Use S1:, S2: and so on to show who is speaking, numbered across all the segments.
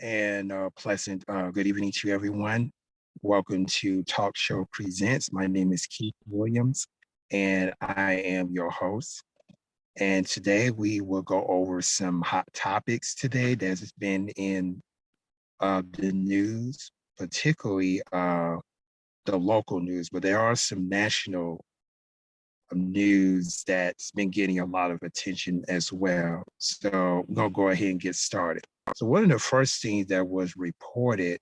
S1: And pleasant good evening to everyone. Welcome to Talk Show Presents. My name is Keith Williams, and I am your host. And today we will go over some hot topics today that's been in the news, particularly the local news, but there are some national news that's been getting a lot of attention as well. So we're gonna go ahead and get started. So one of the first things that was reported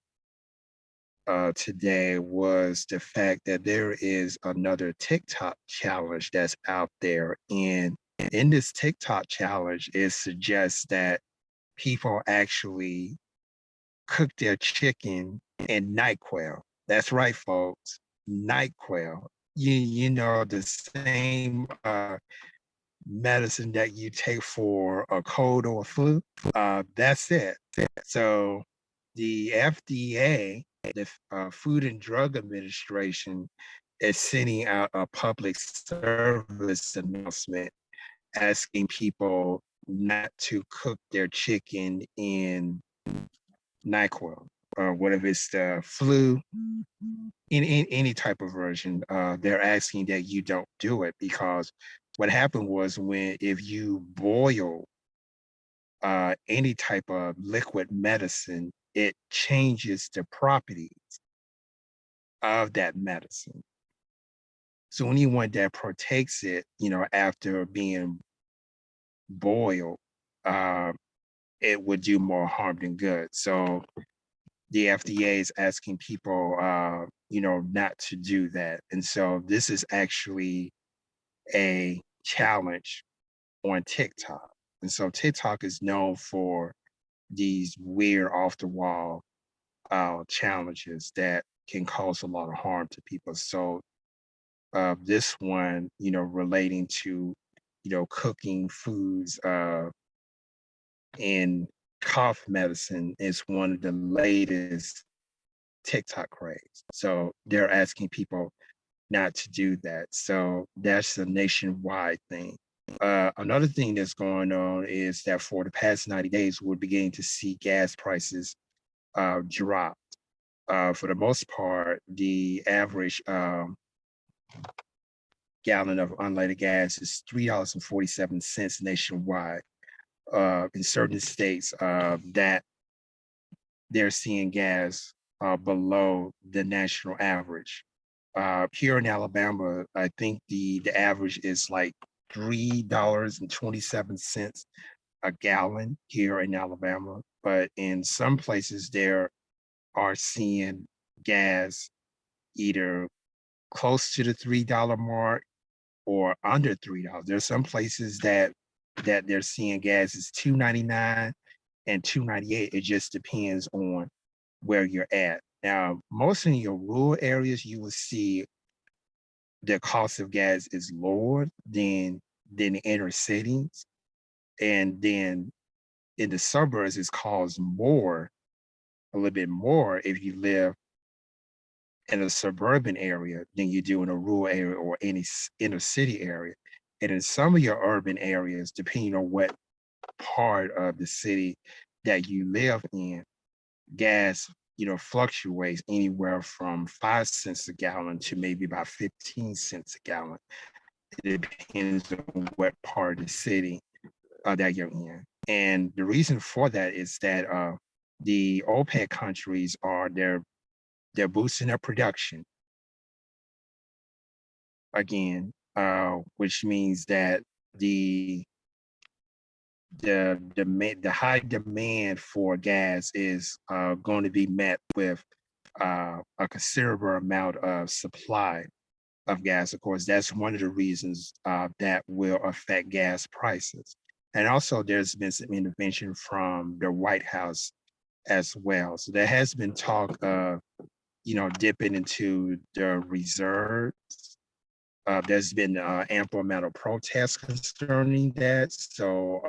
S1: today was the fact that there is another TikTok challenge that's out there. And in this TikTok challenge, it suggests that people actually cook their chicken in NyQuil. That's right, folks. NyQuil. You know, the same medicine that you take for a cold or a flu. That's it. So the FDA, the Food and Drug Administration, is sending out a public service announcement asking people not to cook their chicken in NyQuil, or whatever it's the flu, in any type of version. They're asking that you don't do it because what happened was if you boil any type of liquid medicine, it changes the properties of that medicine. So anyone that partakes it, after being boiled, uh, it would do more harm than good. So the FDA is asking people, not to do that. And so this is actually a challenge on TikTok. And so TikTok is known for these weird off the wall challenges that can cause a lot of harm to people. So this one, relating to, cooking foods and cough medicine is one of the latest TikTok craze. So they're asking people not to do that. So that's a nationwide thing. Another thing that's going on is that for the past 90 days, we're beginning to see gas prices drop. For the most part, the average gallon of unleaded gas is $3.47 nationwide. In certain states, that they're seeing gas below the national average. Here in Alabama, I think the average is like $3.27 a gallon here in Alabama. But in some places, there are seeing gas either close to the $3 mark or under $3. There's some places that they're seeing gas is $2.99 and $2.98. It just depends on where you're at. Now, most in your rural areas, you will see the cost of gas is lower than the inner cities. And then in the suburbs, it's cost a little bit more if you live in a suburban area than you do in a rural area or any inner city area. And in some of your urban areas, depending on what part of the city that you live in, gas, fluctuates anywhere from 5 cents a gallon to maybe about 15 cents a gallon. It depends on what part of the city that you're in. And the reason for that is that the OPEC countries they're boosting their production again, which means that the high demand for gas is going to be met with a considerable amount of supply of gas. Of course, that's one of the reasons that will affect gas prices. And also, there's been some intervention from the White House as well. So there has been talk of, dipping into the reserves. There's been ample amount of protests concerning that. So,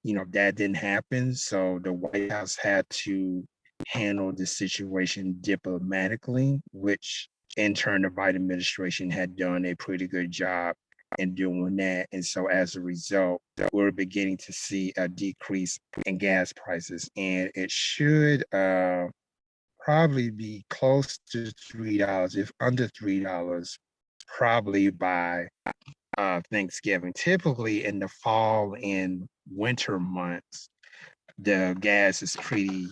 S1: that didn't happen. So the White House had to handle the situation diplomatically, which in turn the Biden administration had done a pretty good job in doing that. And so as a result, we're beginning to see a decrease in gas prices. And it should probably be close to $3, if under $3, probably by Thanksgiving. Typically in the fall and winter months, the gas is pretty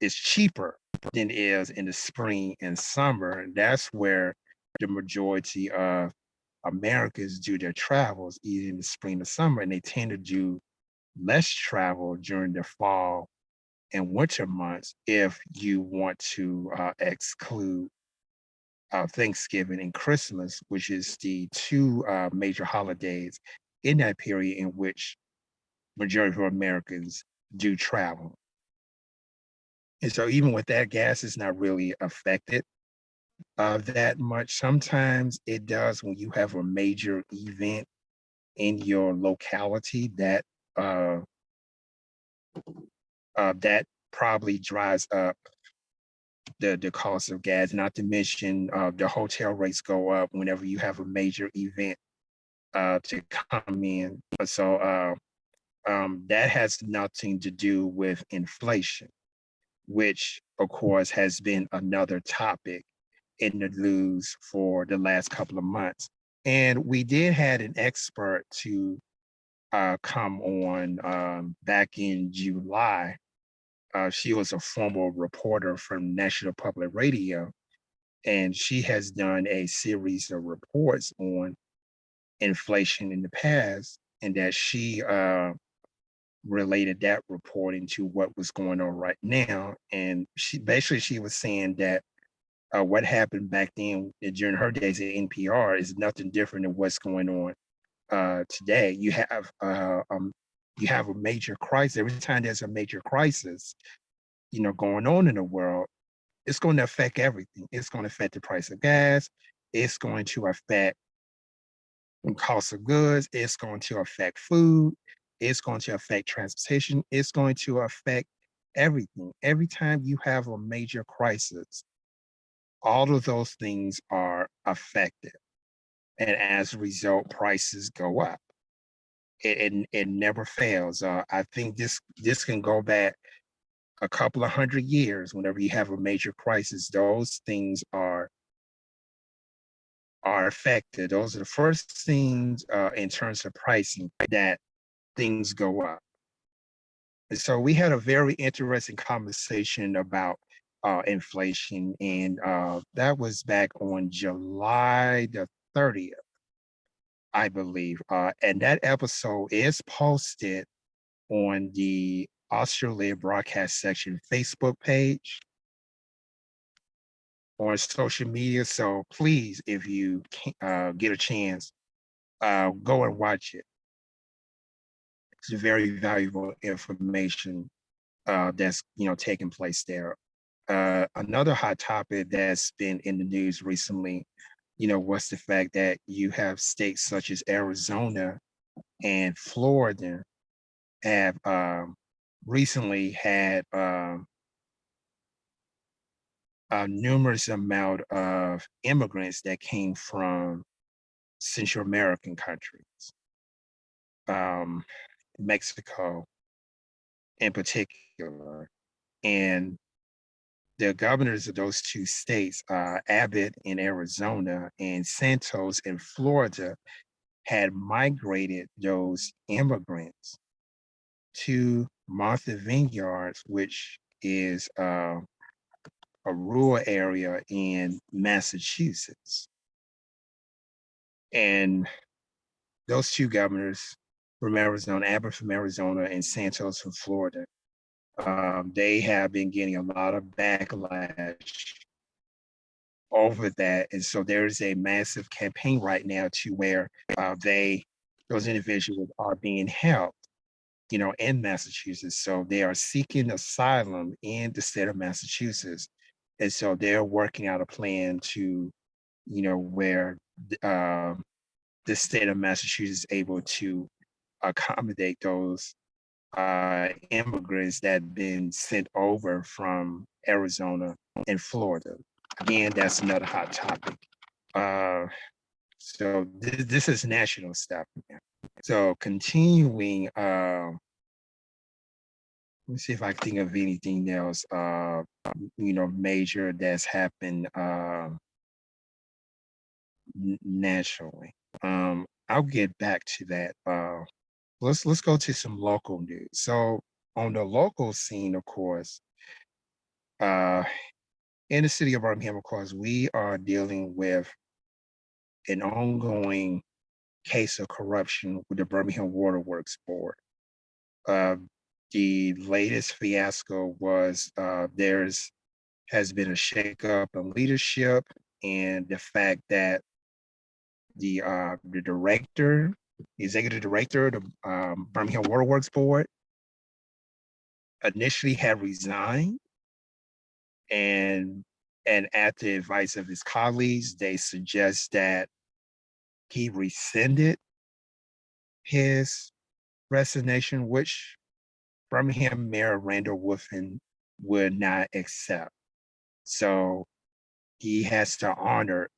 S1: is cheaper than it is in the spring and summer. And that's where the majority of Americans do their travels, either in the spring or summer, and they tend to do less travel during the fall and winter months if you want to exclude Thanksgiving and Christmas, which is the two major holidays in that period in which majority of Americans do travel. And so even with that, gas is not really affected that much. Sometimes it does when you have a major event in your locality uh, that probably drives up the cost of gas. Not to mention the hotel rates go up whenever you have a major event to come in. So that has nothing to do with inflation, which of course has been another topic in the news for the last couple of months. And we did had an expert to come on back in July. She was a former reporter from National Public Radio, and she has done a series of reports on inflation in the past, and that she related that reporting to what was going on right now. And she was saying that what happened back then during her days at NPR is nothing different than what's going on today. You have a major crisis. Every time there's a major crisis, going on in the world, it's going to affect everything. It's going to affect the price of gas. It's going to affect the cost of goods. It's going to affect food. It's going to affect transportation. It's going to affect everything. Every time you have a major crisis, all of those things are affected. And as a result, prices go up. It never fails. I think this can go back a couple of 100 years. Whenever you have a major crisis, those things are affected. Those are the first things in terms of pricing that things go up. And so we had a very interesting conversation about inflation, and that was back on July the 30th, I believe. And that episode is posted on the Australia Broadcast Section Facebook page on social media. So please, if you get a chance, go and watch it. It's very valuable information that's taking place there. Another hot topic that's been in the news recently, was the fact that you have states such as Arizona and Florida have recently had a numerous amount of immigrants that came from Central American countries, um, Mexico in particular. And the governors of those two states, Abbott in Arizona and Santos in Florida, had migrated those immigrants to Martha Vineyards, which is a rural area in Massachusetts. And those two governors from Arizona, Abbott from Arizona and Santos from Florida, they have been getting a lot of backlash over that. And so there's a massive campaign right now to where those individuals are being helped, in Massachusetts. So they are seeking asylum in the state of Massachusetts. And so they're working out a plan to, where the state of Massachusetts is able to accommodate those immigrants that have been sent over from Arizona and Florida. Again, that's another hot topic. Uh, So this is national stuff. So continuing, let me see if I can think of anything else, major that's happened nationally. I'll get back to that. Let's go to some local news. So on the local scene, of course, uh, in the city of Birmingham, of course, we are dealing with an ongoing case of corruption with the Birmingham Waterworks Board. Uh, the latest fiasco was has been a shakeup in leadership, and the fact that the director, executive director of the Birmingham Waterworks Board, initially had resigned, and at the advice of his colleagues, they suggest that he rescinded his resignation, which Birmingham Mayor Randall Wolfen would not accept. So he has to honor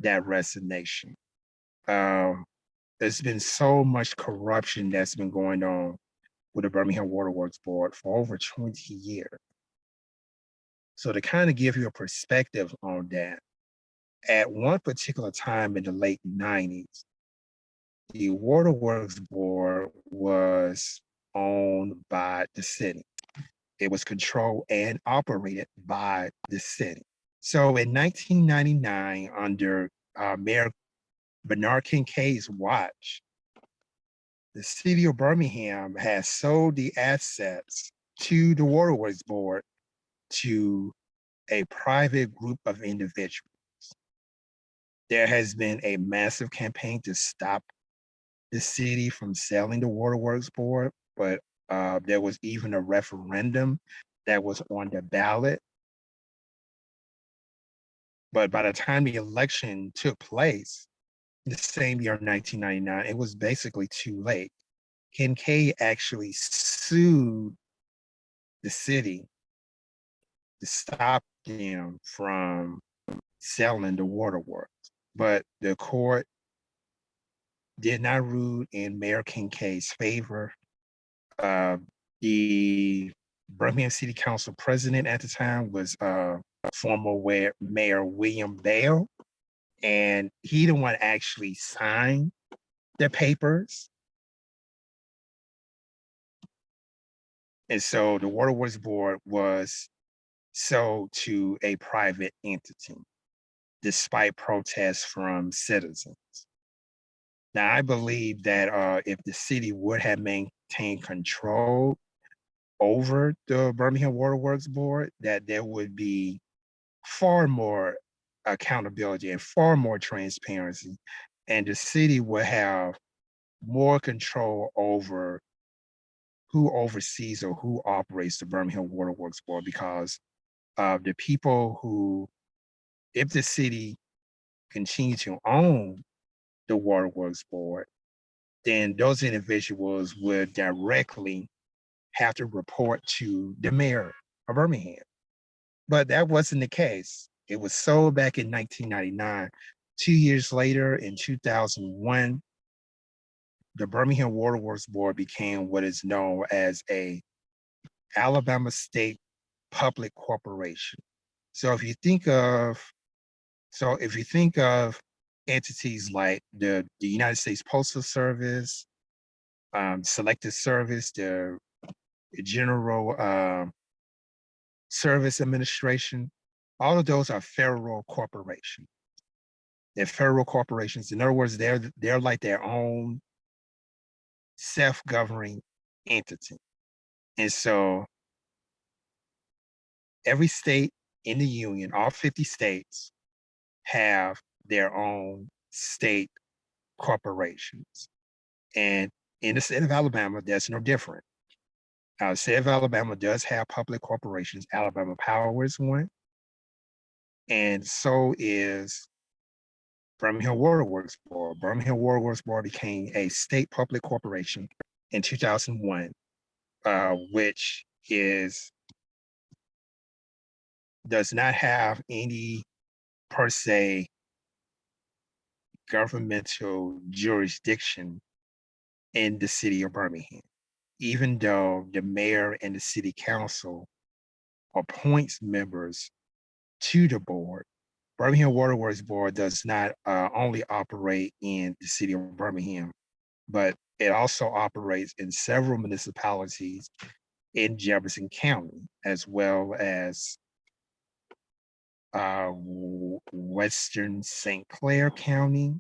S1: that resignation. There's been so much corruption that's been going on with the Birmingham Waterworks Board for over 20 years. So to kind of give you a perspective on that, at one particular time in the late 90s, the Waterworks Board was owned by the city. It was controlled and operated by the city. So in 1999, under Mayor Bernard Kincaid's watch, the city of Birmingham has sold the assets to the Waterworks Board to a private group of individuals. There has been a massive campaign to stop the city from selling the Waterworks Board, but there was even a referendum that was on the ballot. But by the time the election took place, the same year, 1999, it was basically too late. Kincaid actually sued the city to stop them from selling the waterworks. But the court did not rule in Mayor Kincaid's favor. The Birmingham City Council president at the time was former Mayor William Bale, and he the one actually signed the papers. And so the Waterworks Board was sold to a private entity, despite protests from citizens. Now, I believe that if the city would have maintained control over the Birmingham Waterworks Board, that there would be far more accountability and far more transparency, and the city would have more control over who oversees or who operates the Birmingham Waterworks Board, because the people who, if the city continue to own the Waterworks Board, then those individuals would directly have to report to the mayor of Birmingham. But that wasn't the case. It was sold back in 1999. 2 years later, in 2001, the Birmingham Waterworks Board became what is known as a Alabama State Public Corporation. So if you think of entities like the United States Postal Service, Selective Service, the General Service Administration, all of those are federal corporations. They're federal corporations. In other words, they're like their own self-governing entity. And so every state in the union, all 50 states, have their own state corporations. And in the state of Alabama, that's no different. The state of Alabama does have public corporations. Alabama Power is one, and so is Birmingham Waterworks Board. Birmingham Waterworks Board became a state public corporation in 2001, which does not have any per se governmental jurisdiction in the city of Birmingham, even though the mayor and the city council appoints members to the board. Birmingham Waterworks Board does not only operate in the city of Birmingham, but it also operates in several municipalities in Jefferson County, as well as Western St. Clair County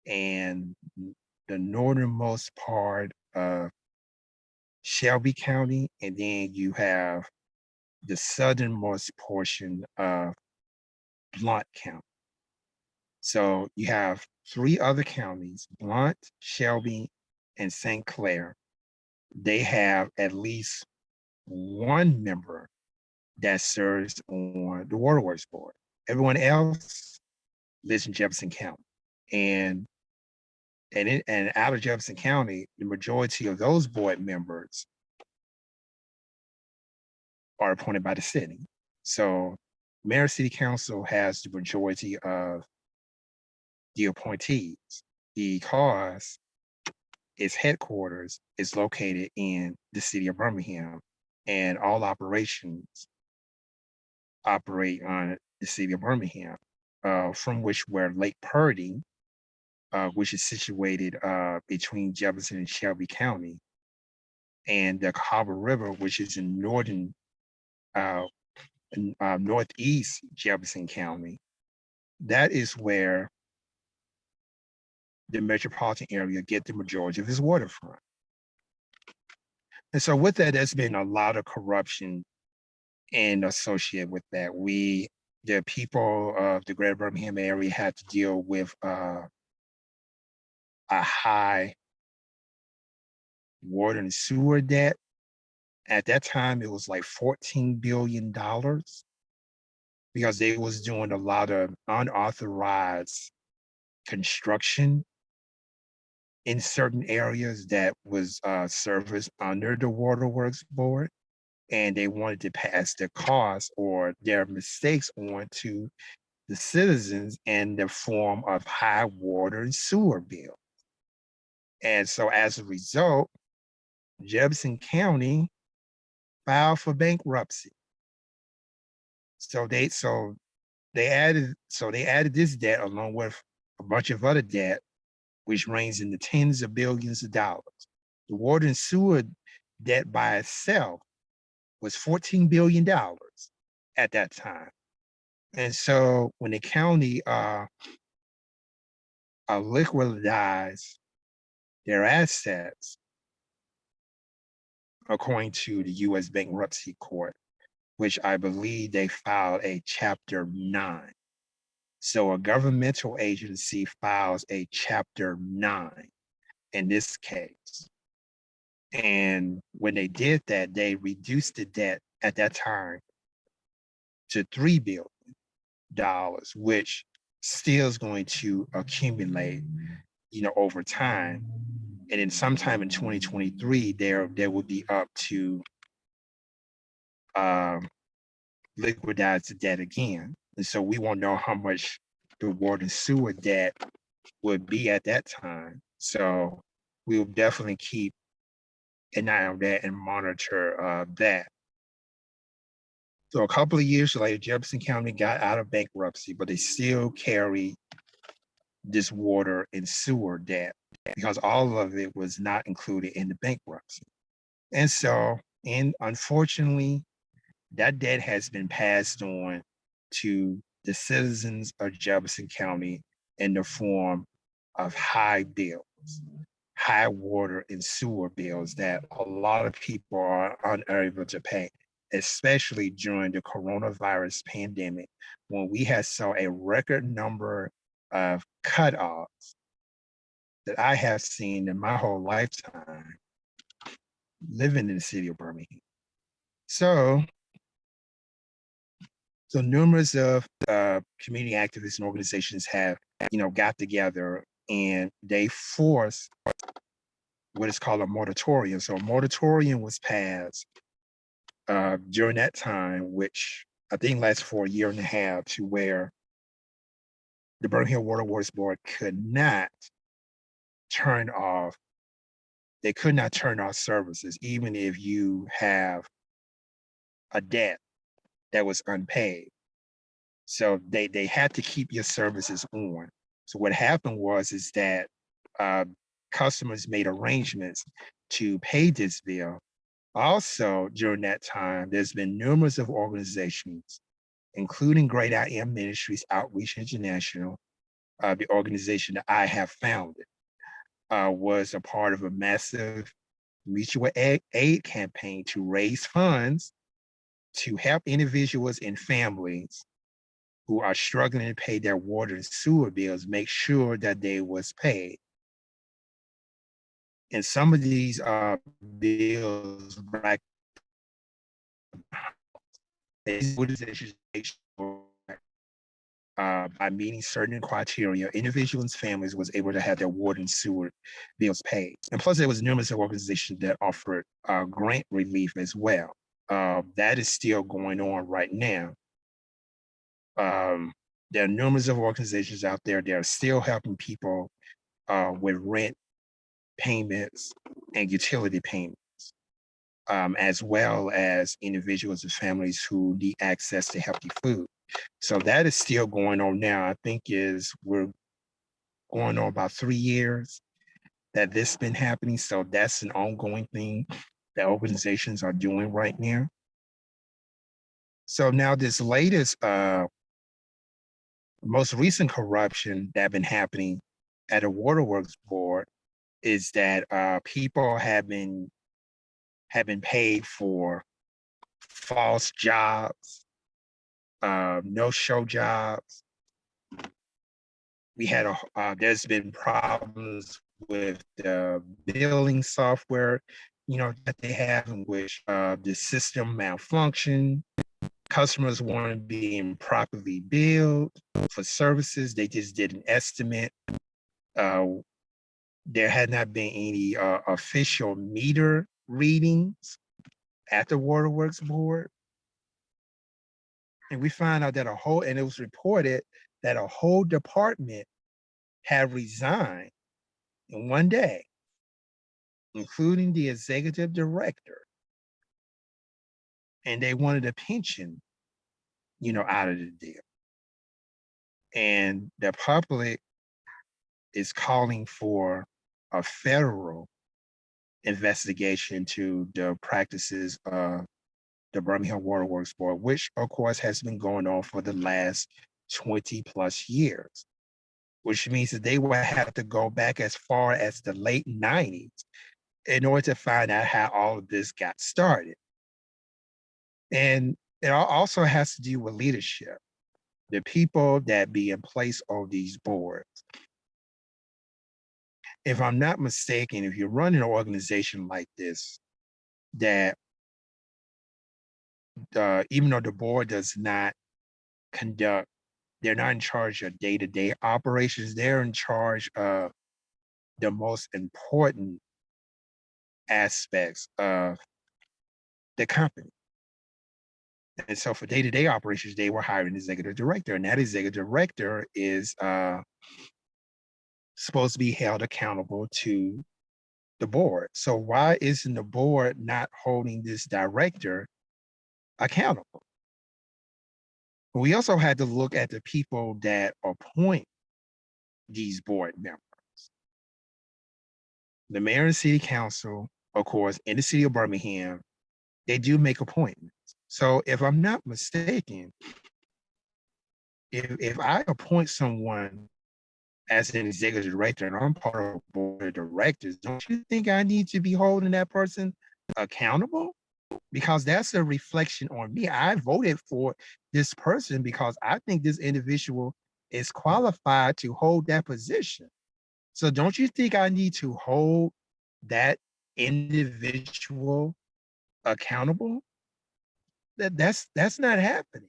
S1: and the northernmost part of Shelby County, and then you have the southernmost portion of Blount County. So you have three other counties, Blount, Shelby, and St. Clair. They have at least one member that serves on the Waterworks Board. Everyone else lives in Jefferson County. And out of Jefferson County, the majority of those board members are appointed by the city. So mayor city council has the majority of the appointees because its headquarters is located in the city of Birmingham, and all operations operate on the city of Birmingham, from which where Lake Purdy, which is situated between Jefferson and Shelby County, and the Cahaba River, which is in northeast Jefferson County. That is where the metropolitan area get the majority of its waterfront. And so with that, there's been a lot of corruption and associated with that. The people of the greater Birmingham area had to deal with a high water and sewer debt. At that time, it was like $14 billion because they was doing a lot of unauthorized construction in certain areas that was serviced under the Waterworks Board. And they wanted to pass their costs or their mistakes on to the citizens in the form of high water and sewer bills. And so as a result, Jefferson County filed for bankruptcy. So they added this debt along with a bunch of other debt, which ranges in the tens of billions of dollars. The water and sewer debt by itself was $14 billion at that time. And so when the county liquidized their assets, according to the U.S. Bankruptcy Court, which I believe they filed a Chapter 9. So a governmental agency files a Chapter 9 in this case. And when they did that, they reduced the debt at that time to $3 billion, which still is going to accumulate, over time. And then sometime in 2023, there will be up to liquidize the debt again. And so we won't know how much the water and sewer debt would be at that time. So we'll definitely keep an eye on that and monitor that. So a couple of years later, Jefferson County got out of bankruptcy, but they still carry this water and sewer debt because all of it was not included in the bankruptcy. And so, and unfortunately, that debt has been passed on to the citizens of Jefferson County in the form of high bills, high water and sewer bills that a lot of people are unable to pay, especially during the coronavirus pandemic, when we had saw a record number of cutoffs that I have seen in my whole lifetime living in the city of Birmingham. So numerous of community activists and organizations have, got together and they forced what is called a moratorium. So a moratorium was passed during that time, which I think lasts for a year and a half, to where the Birmingham Water Works Board could not turn off, they could not turn off services, even if you have a debt that was unpaid. So they had to keep your services on. So what happened was is that uh, customers made arrangements to pay this bill. Also, during that time, there's been numerous of organizations, including Great I Am Ministries Outreach International, the organization that I have founded, was a part of a massive mutual aid campaign to raise funds to help individuals and families who are struggling to pay their water and sewer bills make sure that they was paid. And some of these bills rack organizations make sure by meeting certain criteria, individuals and families was able to have their water and sewer bills paid. And plus, there was numerous organizations that offered grant relief as well. That is still going on right now. There are numerous of organizations out there that are still helping people with rent payments and utility payments, as well as individuals and families who need access to healthy food. So that is still going on now. I think we're going on about 3 years that this has been happening. So that's an ongoing thing that organizations are doing right now. So now this latest, most recent corruption that been happening at a waterworks board is that people have been paid for false jobs, no-show jobs. We had there's been problems with the billing software, that they have, in which the system malfunctioned. Customers weren't being properly billed for services. They just did an estimate. There had not been any official meter readings at the Waterworks Board. And we found out that and it was reported that a whole department had resigned in one day, including the executive director. And they wanted a pension, out of the deal. And the public is calling for a federal investigation into the practices of the Birmingham Waterworks Board, which of course has been going on for the last 20 plus years, which means that they will have to go back as far as the late 90s in order to find out how all of this got started. And it also has to do with leadership, the people that be in place on these boards. If I'm not mistaken, if you're running an organization like this, that even though the board does not conduct, they're not in charge of day-to-day operations, they're in charge of the most important aspects of the company. And so for day-to-day operations, they were hiring an executive director, and that executive director is supposed to be held accountable to the board. So why isn't the board not holding this director accountable? We also had to look at the people that appoint these board members. The mayor and city council, of course, in the city of Birmingham, they do make appointments. So if I'm not mistaken, if I appoint someone as an executive director and I'm part of the board of directors, don't you think I need to be holding that person accountable? Because that's a reflection on me. I voted for this person because I think this individual is qualified to hold that position. So don't you think I need to hold that individual accountable? That's not happening.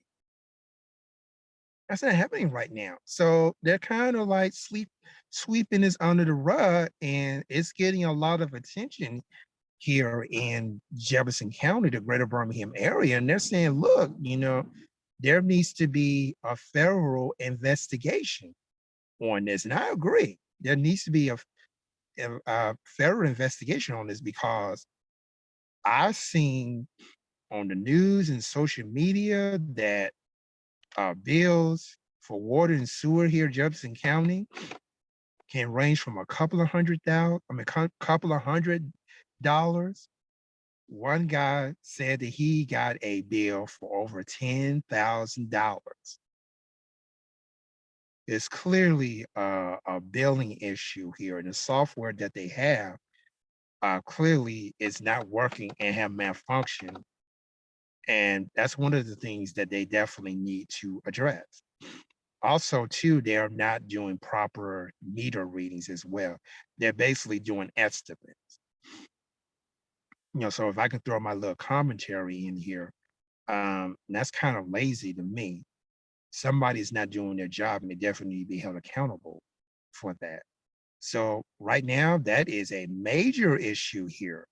S1: That's not happening right now. So they're kind of like sweeping this under the rug, and it's getting a lot of attention here in Jefferson County, the greater Birmingham area. And they're saying, look, there needs to be a federal investigation on this, and I agree. There needs to be a federal investigation on this because I've seen on the news and social media that bills for water and sewer here in Jefferson County can range from a couple of couple of $100. One guy said that he got a bill for over $10,000. It's clearly a billing issue here, and the software that they have clearly is not working and have malfunctioned. And that's one of the things that they definitely need to address. Also, too, they're not doing proper meter readings as well. They're basically doing estimates. So if I can throw my little commentary in here, that's kind of lazy to me. Somebody's not doing their job, and they definitely need to be held accountable for that. So right now, that is a major issue here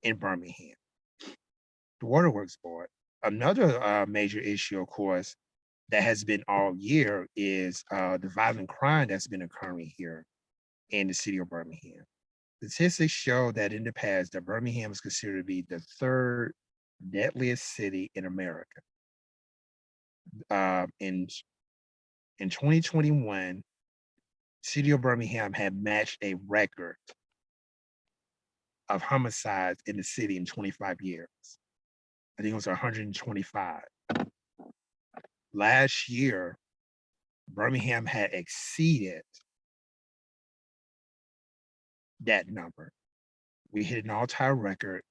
S1: in Birmingham, the Waterworks Board. Another major issue, of course, that has been all year is the violent crime that's been occurring here in the city of Birmingham. Statistics show that in the past, that Birmingham is considered to be the third deadliest city in America. In 2021, city of Birmingham had matched a record of homicides in the city in 25 years. I think it was 125. Last year, Birmingham had exceeded that number. We hit an all-time record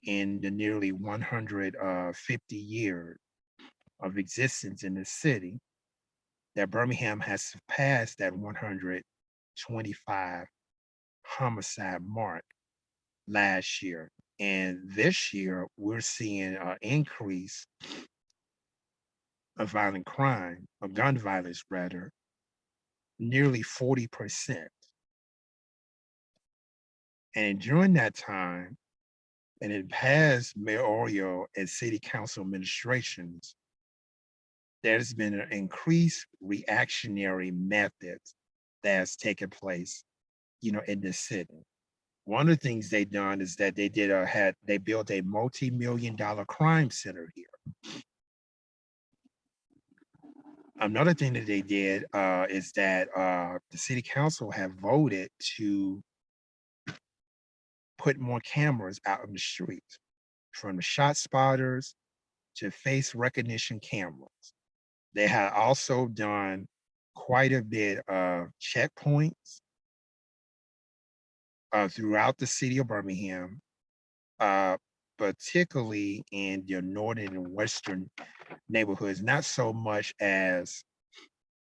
S1: in the nearly 150 years of existence in the city that Birmingham has surpassed that 125 homicide mark last year. And this year, we're seeing an increase of violent crime, of gun violence rather, nearly 40%. And during that time, and in past mayoral and city council administrations, there's been an increased reactionary method that's taken place, in the city. One of the things they done is that they built a multi-million-dollar crime center here. Another thing that they did is that the city council have voted to put more cameras out on the street, from the shot spotters to face recognition cameras. They have also done quite a bit of checkpoints throughout the city of Birmingham, particularly in the northern and western neighborhoods, not so much as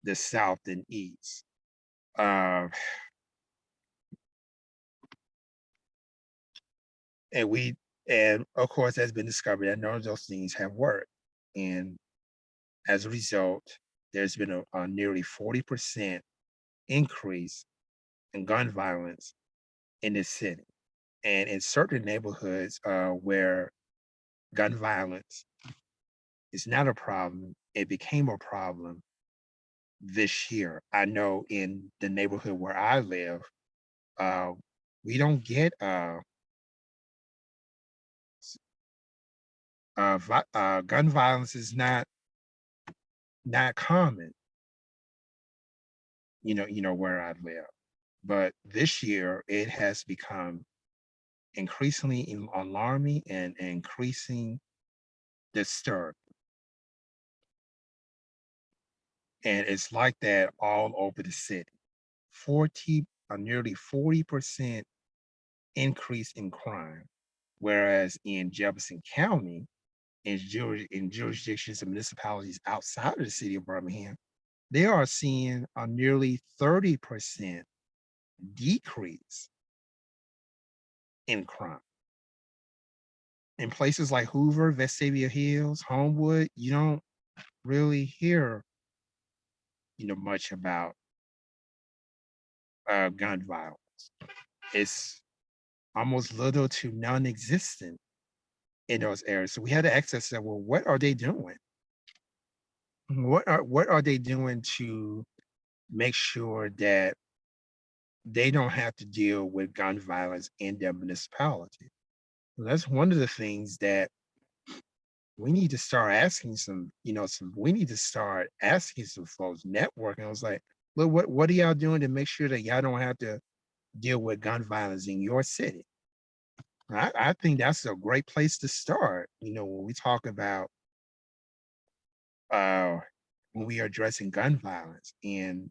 S1: the south and east. Uh, and of course, that's been discovered that none of those things have worked. And as a result, there's been a nearly 40% increase in gun violence in this city. And in certain neighborhoods where gun violence is not a problem, it became a problem this year. I know in the neighborhood where I live, we don't get gun violence is not common, where I live. But this year it has become increasingly alarming and increasing disturbing. And it's like that all over the city. Nearly 40% increase in crime. Whereas in Jefferson County, in jurisdictions and municipalities outside of the city of Birmingham, they are seeing a nearly 30% decrease in crime. In places like Hoover, Vestavia Hills, Homewood, you don't really hear, much about gun violence. It's almost little to non-existent in those areas. So we had to access that. Well, what are they doing? what are they doing to make sure that they don't have to deal with gun violence in their municipality? Well, that's one of the things that we need to start asking we need to start asking some folks, networking. I was like, look, what are y'all doing to make sure that y'all don't have to deal with gun violence in your city? I think that's a great place to start. When we talk about uh when we are addressing gun violence and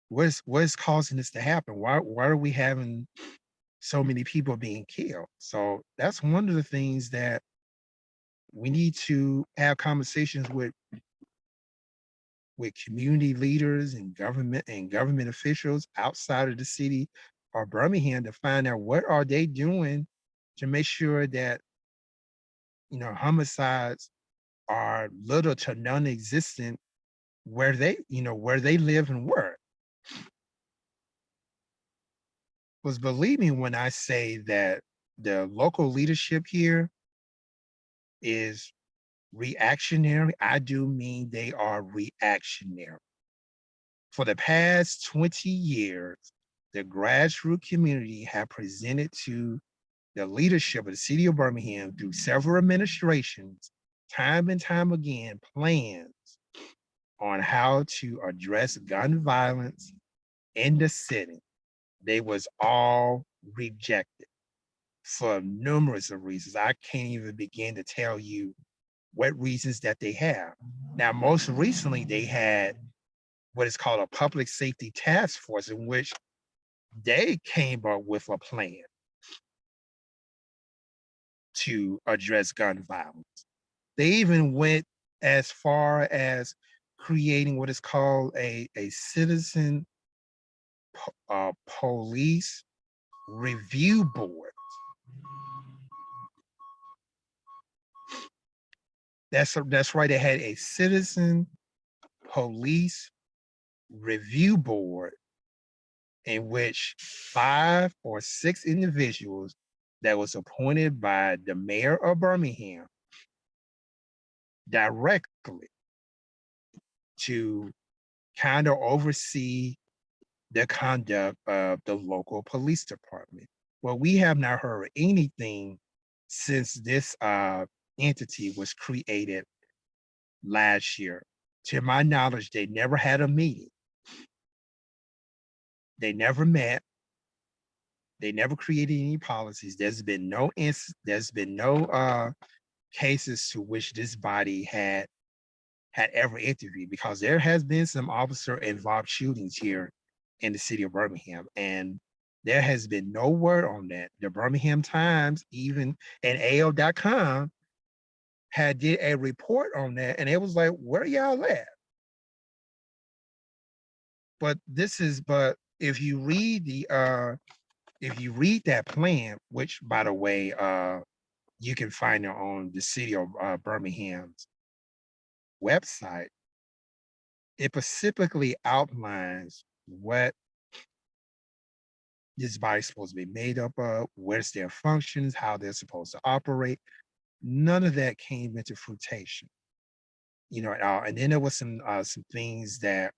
S1: what is causing this to happen? Why are we having so many people being killed? So that's one of the things that we need to have conversations with community leaders and government officials outside of the city or Birmingham to find out what are they doing to make sure that homicides are little to non-existent where they live and work. Because believe me when I say that the local leadership here is reactionary, I do mean they are reactionary. For the past 20 years, the grassroots community have presented to the leadership of the city of Birmingham through several administrations, time and time again, plans on how to address gun violence in the city. They was all rejected for numerous of reasons. I can't even begin to tell you what reasons that they have. Now, most recently, they had what is called a public safety task force in which they came up with a plan to address gun violence. They even went as far as creating what is called a citizen police review board. That's right. They had a citizen police review board in which 5 or 6 individuals that was appointed by the mayor of Birmingham directly to kind of oversee the conduct of the local police department. Well, we have not heard anything since this entity was created last year. To my knowledge, they never had a meeting. They never met. They never created any policies. There's been no cases to which this body had ever interviewed, because there has been some officer involved shootings here in the city of Birmingham, and there has been no word on that. The Birmingham Times, even and AL.com had did a report on that, and it was like, where y'all at? But if you read that plan, which by the way, you can find it on the city of Birmingham's website, it specifically outlines what this body's supposed to be made up of, where's their functions, how they're supposed to operate. None of that came into fruition, at all. And then there was some things that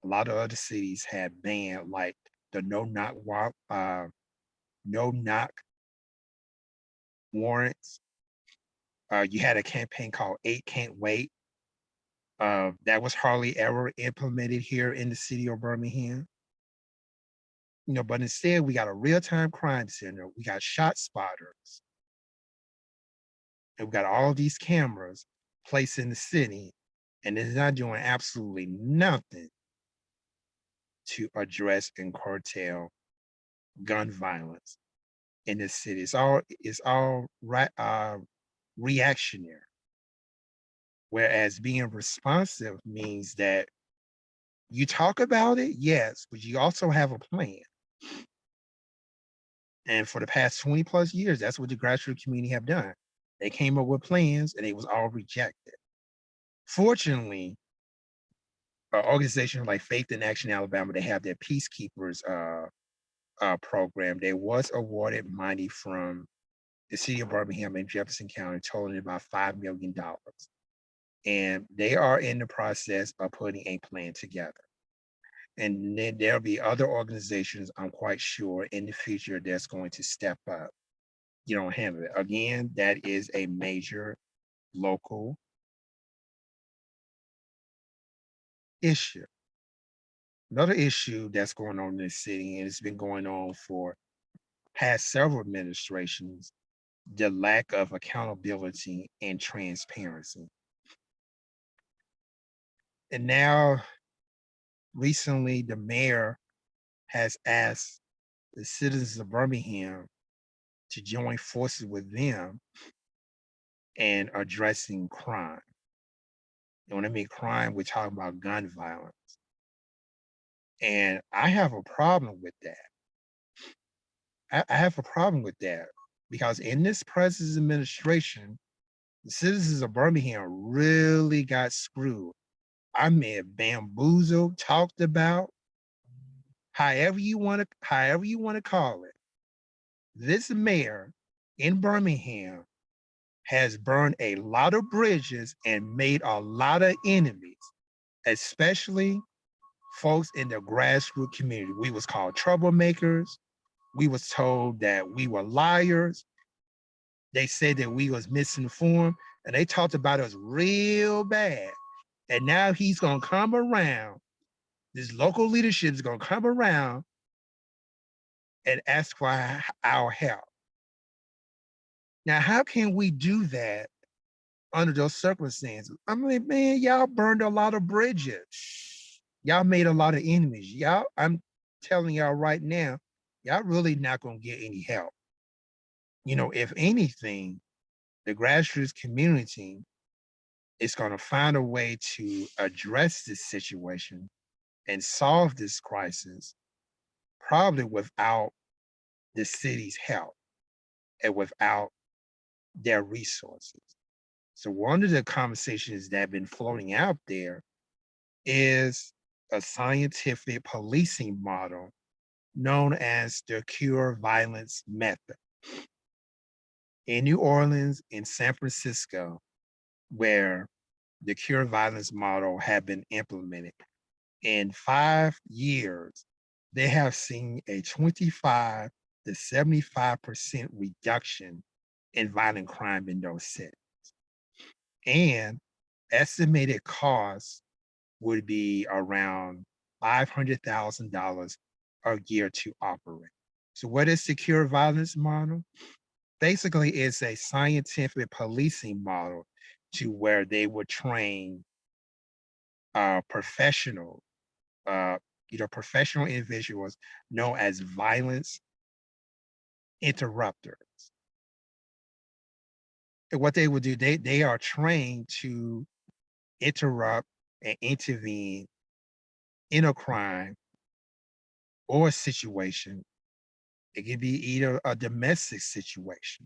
S1: a lot of other cities had banned, like the no knock warrants. You had a campaign called 8 Can't Wait. That was hardly ever implemented here in the city of Birmingham. But instead we got a real-time crime center, we got shot spotters, and we got all these cameras placed in the city, and it's not doing absolutely nothing to address and curtail gun violence in this city. It's all right, reactionary. Whereas being responsive means that you talk about it, yes, but you also have a plan. And for the past 20 plus years, that's what the grassroots community have done. They came up with plans and it was all rejected. Fortunately, organizations like Faith in Action Alabama, they have their Peacekeepers program. They was awarded money from the city of Birmingham and Jefferson County, totaling about $5 million. and they are in the process of putting a plan together. And then there'll be other organizations, I'm quite sure, in the future that's going to step up, handle it. Again, that is a major local issue. Another issue that's going on in this city, and it's been going on for past several administrations, the lack of accountability and transparency. And now, recently, the mayor has asked the citizens of Birmingham to join forces with them in addressing crime. And when I mean crime, we're talking about gun violence. And I have a problem with that. I have a problem with that because in this present administration, the citizens of Birmingham really got screwed. I mean, bamboozled, talked about, however you want to call it. This mayor in Birmingham has burned a lot of bridges and made a lot of enemies, especially folks in the grassroots community. We was called troublemakers. We was told that we were liars. They said that we was misinformed, and they talked about us real bad. And now he's gonna come around. This local leadership is gonna come around and ask for our help. Now, how can we do that under those circumstances? I mean, man, y'all burned a lot of bridges. Y'all made a lot of enemies. I'm telling y'all right now, y'all really not gonna get any help. If anything, the grassroots community is gonna find a way to address this situation and solve this crisis, probably without the city's help and without their resources. So one of the conversations that have been floating out there is a scientific policing model known as the cure violence method. In New Orleans, in San Francisco, where the cure violence model had been implemented, in 5 years, they have seen a 25 to 75% reduction in violent crime in those cities. And estimated costs would be around $500,000 a year to operate. So what is secure violence model? Basically, it's a scientific policing model to where they would train professional, professional individuals known as violence interrupters. And what they would do, they are trained to interrupt and intervene in a crime or a situation. It can be either a domestic situation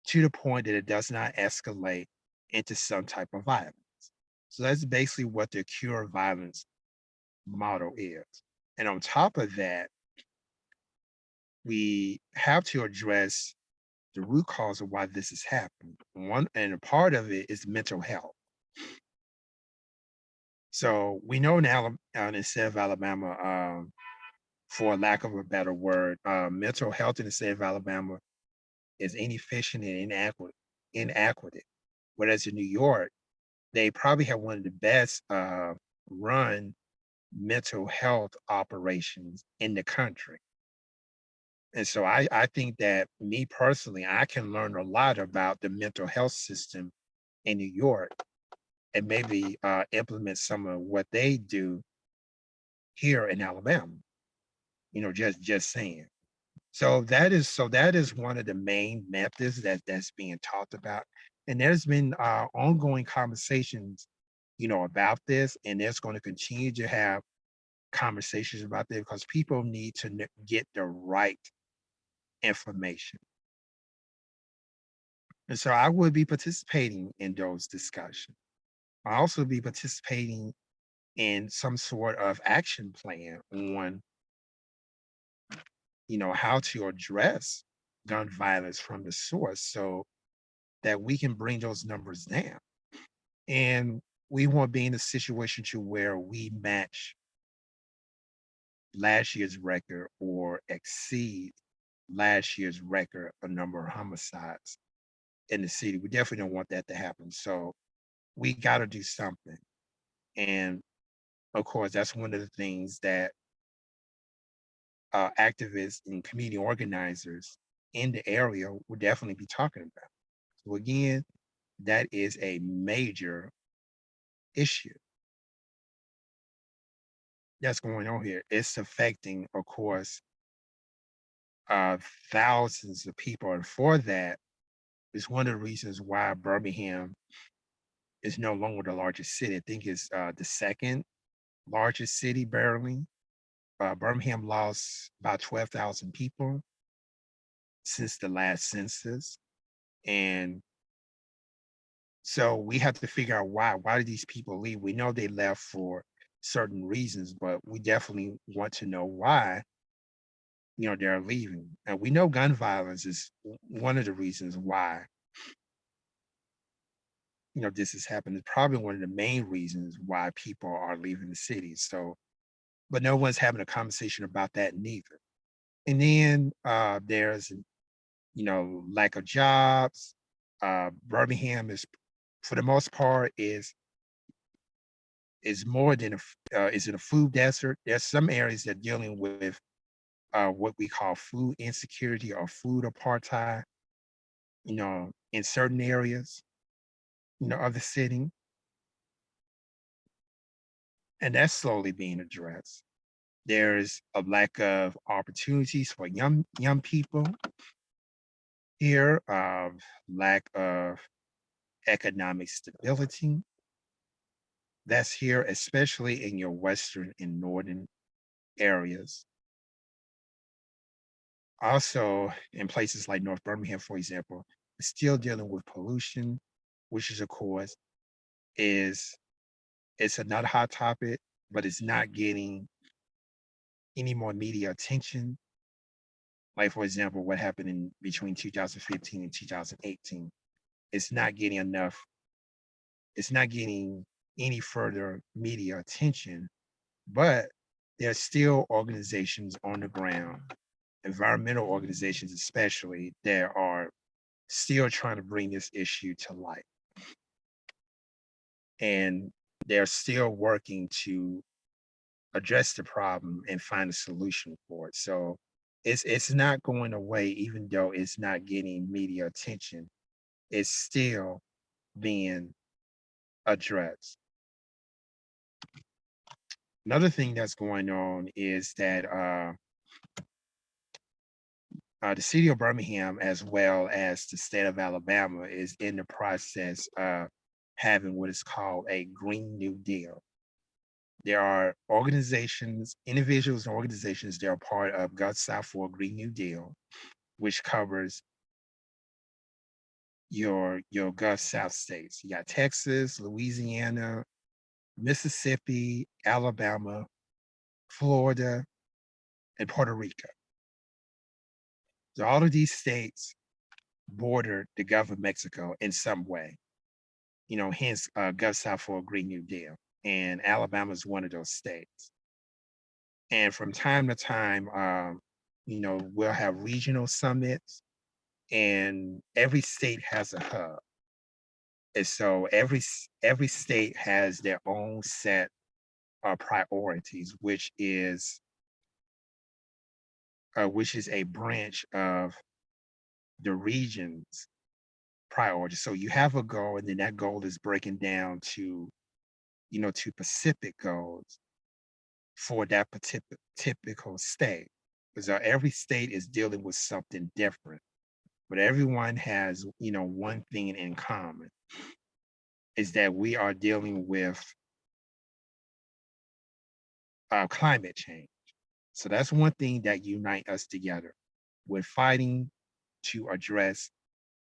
S1: to the point that it does not escalate into some type of violence. So that's basically what the cure violence model is. And on top of that, we have to address the root cause of why this is happening. One and a part of it is mental health. So we know now in the state of Alabama, for lack of a better word, mental health in the state of Alabama is inefficient and inadequate. Whereas in New York, they probably have one of the best run mental health operations in the country. And so I think that me personally, I can learn a lot about the mental health system in New York and maybe implement some of what they do here in Alabama. Just saying. So that is one of the main methods that's being talked about. And there's been ongoing conversations, about this, and there's going to continue to have conversations about this because people need to get the right information. And so I would be participating in those discussions. I also be participating in some sort of action plan on, how to address gun violence from the source so that we can bring those numbers down. And we want to be in a situation to where we match last year's record or exceed last year's record of number of homicides in the city. We definitely don't want that to happen. So we got to do something. And of course, that's one of the things that activists and community organizers in the area will definitely be talking about. So again, that is a major issue that's going on here. It's affecting, of course, uh, thousands of people. And for that is one of the reasons why Birmingham is no longer the largest city. I think it's the second largest city, barely. Birmingham lost about 12,000 people since the last census. And so we have to figure out why. Why did these people leave? We know they left for certain reasons, but we definitely want to know why, they're leaving. And we know gun violence is one of the reasons why, this has happened. It's probably one of the main reasons why people are leaving the city. So, but no one's having a conversation about that neither. And then there's, lack of jobs. Birmingham is, for the most part, is more than is it a food desert? There's some areas that are dealing with what we call food insecurity or food apartheid, in certain areas, of the city, and that's slowly being addressed. There's a lack of opportunities for young people here, lack of economic stability. That's here, especially in your western and northern areas. Also, in places like North Birmingham, for example, still dealing with pollution, which is, of course, is it's another hot topic, but it's not getting any more media attention. Like, for example, what happened in between 2015 and 2018. It's not getting enough, it's not getting any further media attention, but there's still organizations on the ground, environmental organizations especially, that are still trying to bring this issue to light. And they're still working to address the problem and find a solution for it. So it's not going away, even though it's not getting media attention. It's still being addressed. Another thing that's going on is that the city of Birmingham, as well as the state of Alabama, is in the process of having what is called a Green New Deal. There are organizations, individuals and organizations that are part of Gulf South for a Green New Deal, which covers your Gulf South states. You got Texas, Louisiana, Mississippi, Alabama, Florida, and Puerto Rico. So all of these states border the Gulf of Mexico in some way, hence Gulf South for a Green New Deal. And Alabama is one of those states. And from time to time, we'll have regional summits, and every state has a hub. And so every state has their own set of priorities, which is a branch of the region's priority. So you have a goal, and then that goal is breaking down to specific goals for that typical state. Because every state is dealing with something different, but everyone has, one thing in common, is that we are dealing with climate change. So that's one thing that unite us together. We're fighting to address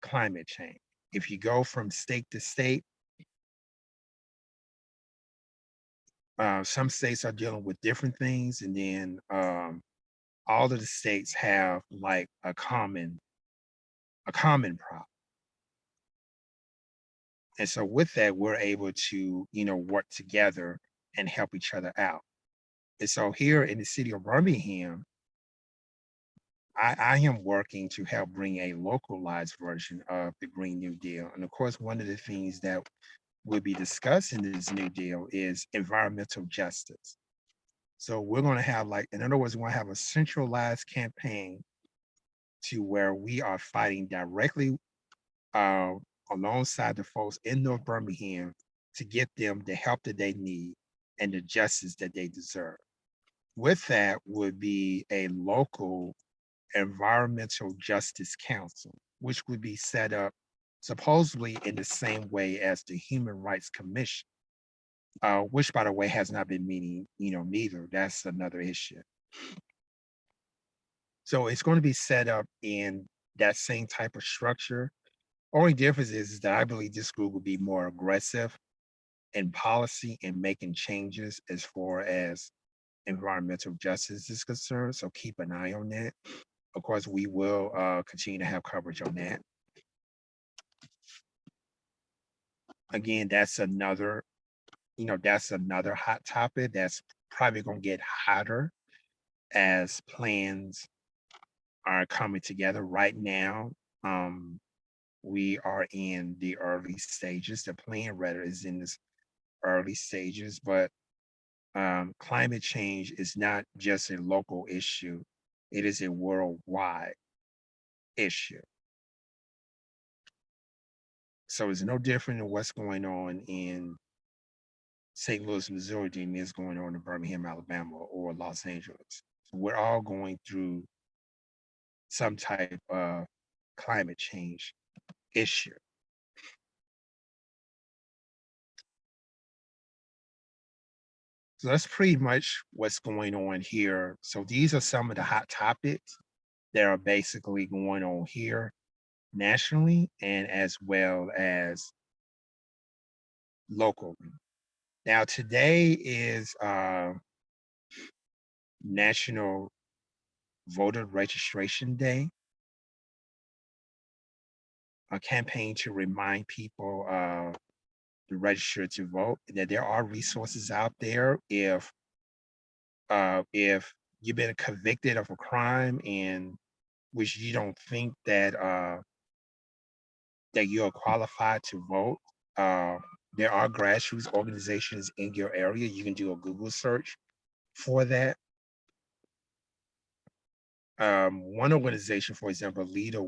S1: climate change. If you go from state to state, some states are dealing with different things, and then all of the states have like a common problem. And so with that, we're able to, work together and help each other out. And so here in the city of Birmingham, I am working to help bring a localized version of the Green New Deal. And of course, one of the things that will be discussed in this New Deal is environmental justice. So we're going to have, like, in other words, we're going to have a centralized campaign to where we are fighting directly uh, alongside the folks in North Birmingham to get them the help that they need and the justice that they deserve. With that would be a local environmental justice council, which would be set up supposedly in the same way as the Human Rights Commission, which, by the way, has not been meeting, neither. That's another issue. So it's going to be set up in that same type of structure. Only difference is that I believe this group will be more aggressive in policy and making changes as far as environmental justice is concerned. So keep an eye on that. Of course, we will continue to have coverage on that. Again, that's another hot topic that's probably going to get hotter as plans are coming together right now. We are in the early stages. The plan rather is in this early stages, but climate change is not just a local issue. It is a worldwide issue. So it's no different than what's going on in St. Louis, Missouri than is going on in Birmingham, Alabama, or Los Angeles. So we're all going through some type of climate change issue. So that's pretty much what's going on here. So these are some of the hot topics that are basically going on here nationally and as well as locally. Now, today is National Voter Registration Day, a campaign to remind people to register to vote, that there are resources out there if you've been convicted of a crime and which you don't think that that you're qualified to vote. There are grassroots organizations in your area. You can do a Google search for that. One organization, for example, League of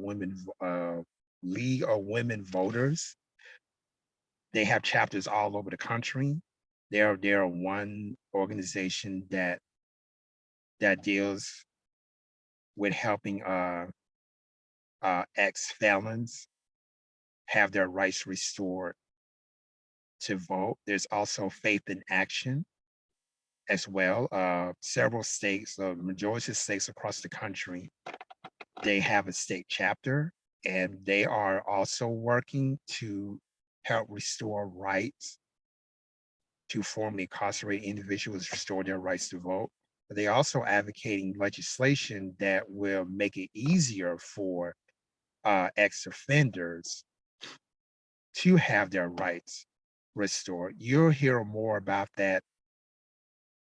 S1: Women Voters. They have chapters all over the country. They're one organization that deals with helping ex-felons have their rights restored to vote. There's also Faith in Action as well. Several states, the majority of states across the country, they have a state chapter, and they are also working to help restore rights to formerly incarcerated individuals, restore their rights to vote. But they also advocating legislation that will make it easier for ex-offenders to have their rights restored. You'll hear more about that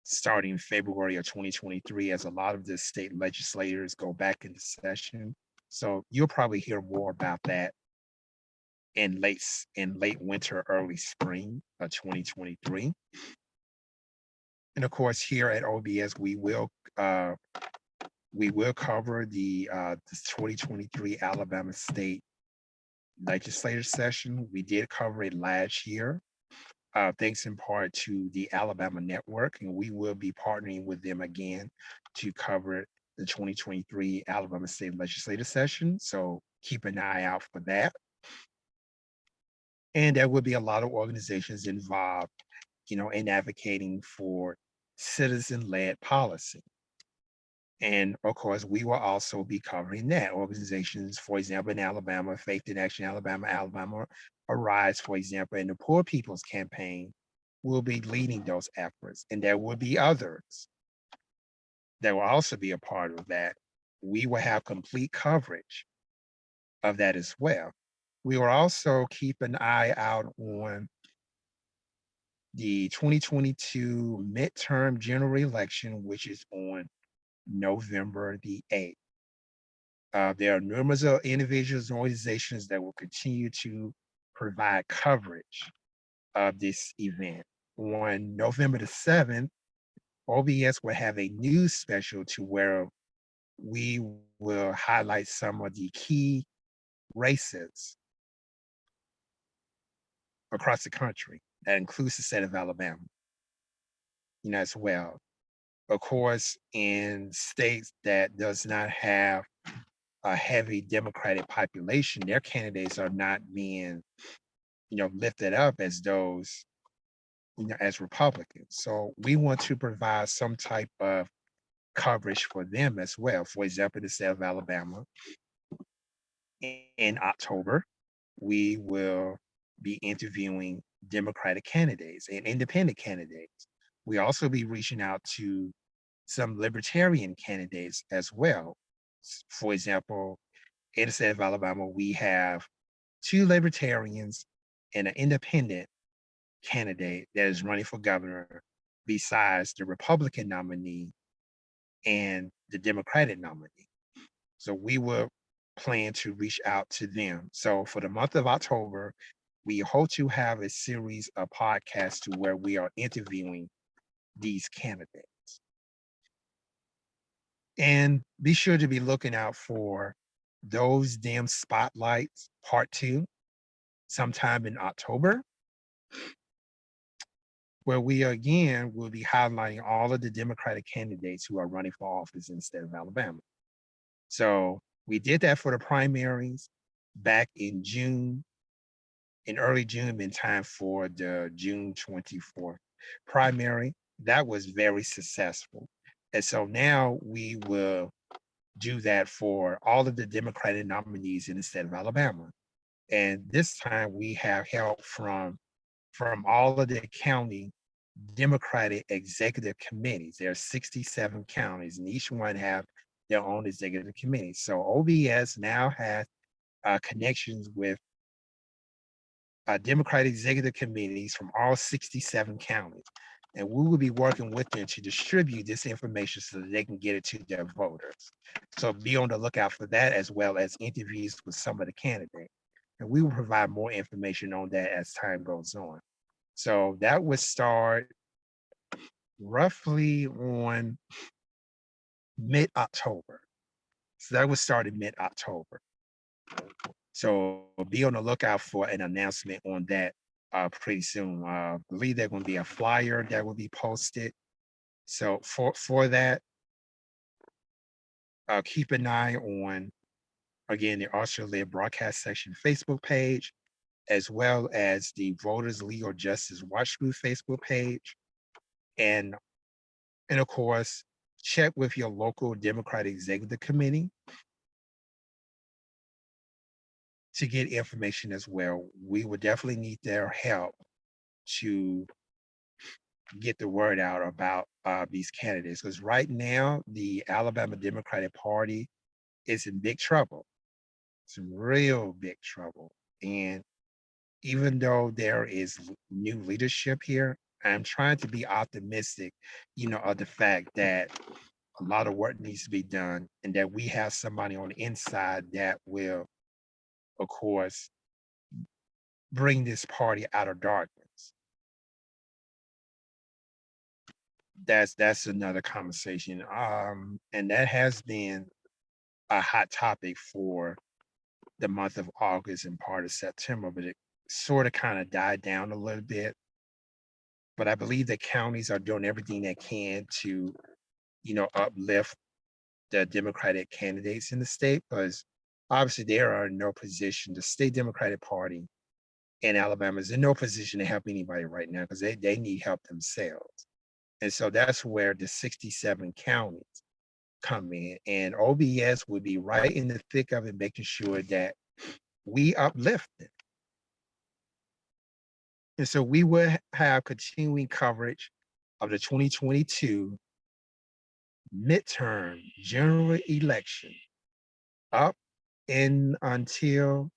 S1: starting February of 2023 as a lot of the state legislators go back into session. So you'll probably hear more about that in late winter, early spring of 2023. And of course, here at OBS, we will cover the 2023 Alabama State Legislative Session. We did cover it last year, thanks in part to the Alabama Network, and we will be partnering with them again to cover the 2023 Alabama State Legislative Session. So keep an eye out for that. And there will be a lot of organizations involved, in advocating for citizen-led policy. And of course, we will also be covering that. Organizations, for example, in Alabama, Faith in Action Alabama, Alabama Arise, for example, and the Poor People's Campaign will be leading those efforts. And there will be others that will also be a part of that. We will have complete coverage of that as well. We will also keep an eye out on the 2022 midterm general election, which is on November the 8th. There are numerous individuals and organizations that will continue to provide coverage of this event. On November the 7th, OBS will have a news special to where we will highlight some of the key races across the country. That includes the state of Alabama, as well. Of course, in states that does not have a heavy Democratic population, their candidates are not being, lifted up as those, as Republicans. So we want to provide some type of coverage for them as well. For example, the state of Alabama, in October, we will be interviewing Democratic candidates and independent candidates. We also be reaching out to some libertarian candidates as well. For example, in the state of Alabama, we have two libertarians and an independent candidate that is running for governor, besides the Republican nominee and the Democratic nominee. So we will plan to reach out to them. So for the month of October, we hope to have a series of podcasts to where we are interviewing these candidates. And be sure to be looking out for Those Damn Spotlights Part 2 sometime in October, where we again will be highlighting all of the Democratic candidates who are running for office in the state of Alabama. So we did that for the primaries back in June, in early June, in time for the June 24th primary. That was very successful. And so now we will do that for all of the Democratic nominees in the state of Alabama. And this time we have help from all of the county Democratic executive committees. There are 67 counties, and each one have their own executive committee. So OBS now has connections with Democratic executive committees from all 67 counties. And we will be working with them to distribute this information so that they can get it to their voters. So be on the lookout for that, as well as interviews with some of the candidates. And we will provide more information on that as time goes on. So that would start roughly on mid-October. So that would start in mid-October. So be on the lookout for an announcement on that pretty soon. I believe there's going to be a flyer that will be posted. So for that, keep an eye on, again, the Australia Broadcast Section Facebook page, as well as the Voters Legal Justice Watch Group Facebook page. And of course, check with your local Democratic Executive Committee to get information as well. We would definitely need their help to get the word out about these candidates, because right now the Alabama Democratic Party is in big trouble, some real big trouble. And even though there is new leadership here, I'm trying to be optimistic, of the fact that a lot of work needs to be done, and that we have somebody on the inside that will, of course, bring this party out of darkness. That's another conversation. And that has been a hot topic for the month of August and part of September, but it sort of kind of died down a little bit. But I believe that counties are doing everything they can to, uplift the Democratic candidates in the state, because obviously they are in no position. The state Democratic Party in Alabama is in no position to help anybody right now, because they need help themselves. And so that's where the 67 counties come in, and OBS would be right in the thick of it, making sure that we uplift it. And so we will have continuing coverage of the 2022 midterm general election up and until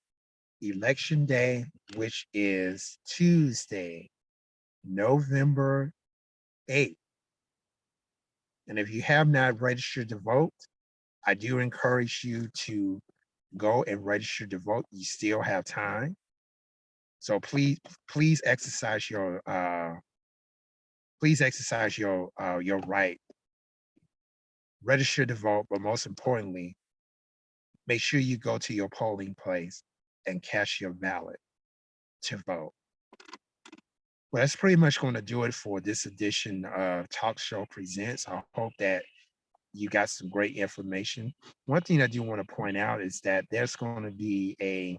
S1: Election Day, which is Tuesday, November 8th. And if you have not registered to vote, I do encourage you to go and register to vote. You still have time. So please exercise your right. Register to vote, but most importantly, make sure you go to your polling place and cast your ballot to vote. Well, that's pretty much going to do it for this edition of Talk Show Presents. I hope that you got some great information. One thing I do want to point out is that there's going to be a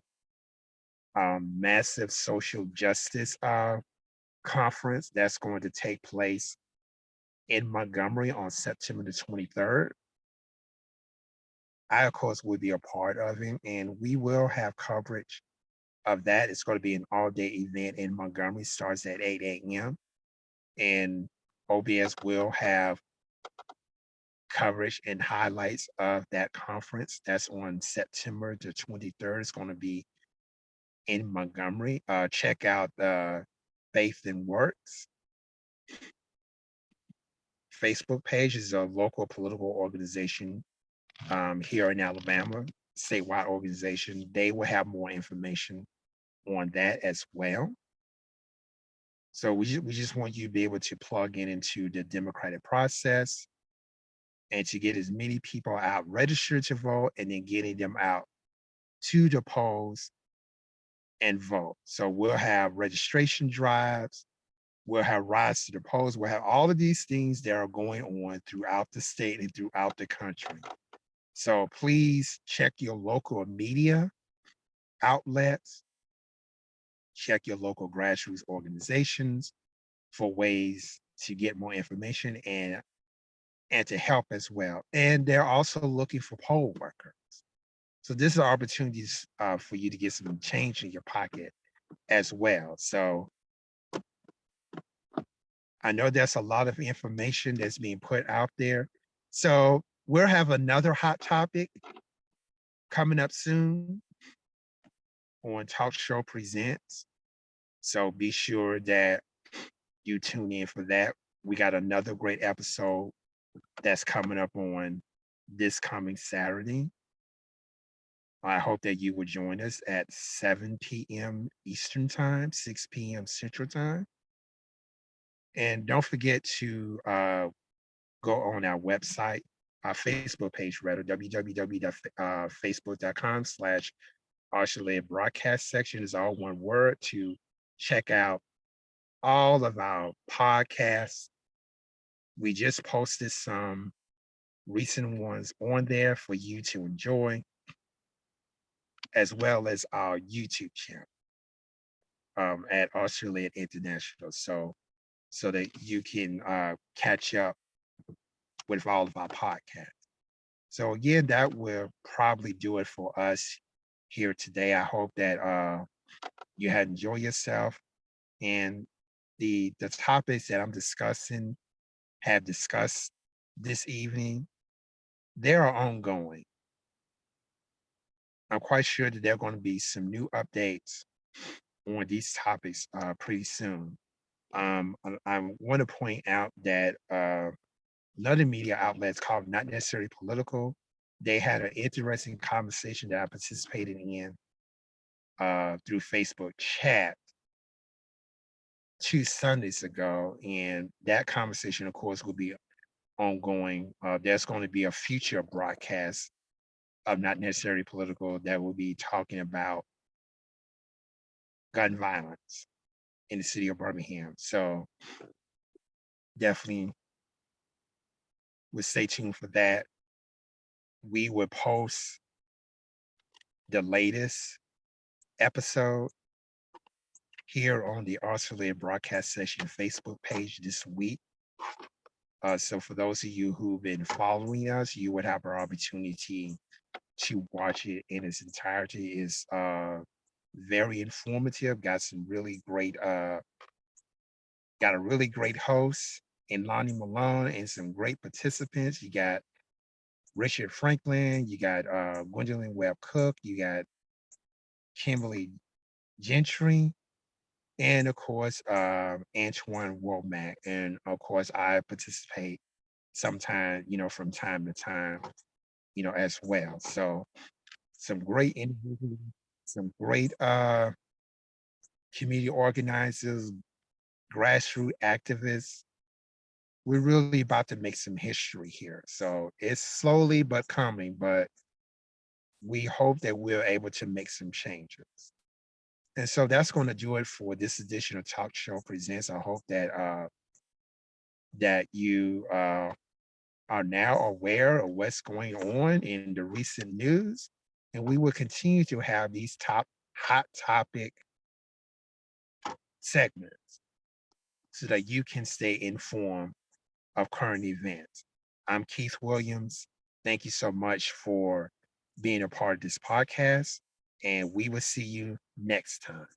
S1: massive social justice conference that's going to take place in Montgomery on September the 23rd. I, of course, will be a part of it, and we will have coverage of that. It's going to be an all-day event in Montgomery. Starts at 8 a.m. and OBS will have coverage and highlights of that conference. That's on September the 23rd. It's going to be in Montgomery. Check out the Faith and Works Facebook page. Is a local political organization here in Alabama, statewide organization. They will have more information on that as well. So we just want you to be able to plug into the democratic process and to get as many people out registered to vote and then getting them out to the polls and vote. So we'll have registration drives, we'll have rides to the polls, we'll have all of these things that are going on throughout the state and throughout the country. So please check your local media outlets, check your local grassroots organizations for ways to get more information and to help as well. And they're also looking for poll workers. So this is opportunities for you to get some change in your pocket as well. So I know there's a lot of information that's being put out there. So we'll have another hot topic coming up soon on Talk Show Presents. So be sure that you tune in for that. We got another great episode that's coming up on this coming Saturday. I hope that you will join us at 7 p.m. Eastern Time, 6 p.m. Central Time. And don't forget to go on our website, our Facebook page, rather, www.facebook.com/Archuleta broadcast section is all one word to check out all of our podcasts. We just posted some recent ones on there for you to enjoy, as well as our YouTube channel at Archuleta International. So that you can catch up with all of our podcasts. So again, that will probably do it for us here today. I hope that you had enjoyed yourself, and the topics that I'm discussing have discussed this evening, they are ongoing. I'm quite sure that there are going to be some new updates on these topics pretty soon. I want to point out that another media outlet called Not Necessarily Political, they had an interesting conversation that I participated in through Facebook chat 2 Sundays ago. And that conversation, of course, will be ongoing. There's going to be a future broadcast of Not Necessarily Political that will be talking about gun violence in the city of Birmingham. So definitely would stay tuned for that. We will post the latest episode here on the Archuleta Broadcast Session Facebook page this week. So for those of you who've been following us, you would have an opportunity to watch it in its entirety. It's very informative, got a really great host in Lonnie Malone and some great participants. You got Richard Franklin, you got Gwendolyn Webb Cook, you got Kimberly Gentry, and of course, Antoine Womack. And of course, I participate sometime, from time to time, as well. So some great individuals, some great community organizers, grassroots activists. We're really about to make some history here. So it's slowly but coming, but we hope that we're able to make some changes. And so that's going to do it for this edition of Talk Show Presents. I hope that you are now aware of what's going on in the recent news, and we will continue to have these hot topic segments so that you can stay informed of current events. I'm Keith Williams. Thank you so much for being a part of this podcast, and we will see you next time.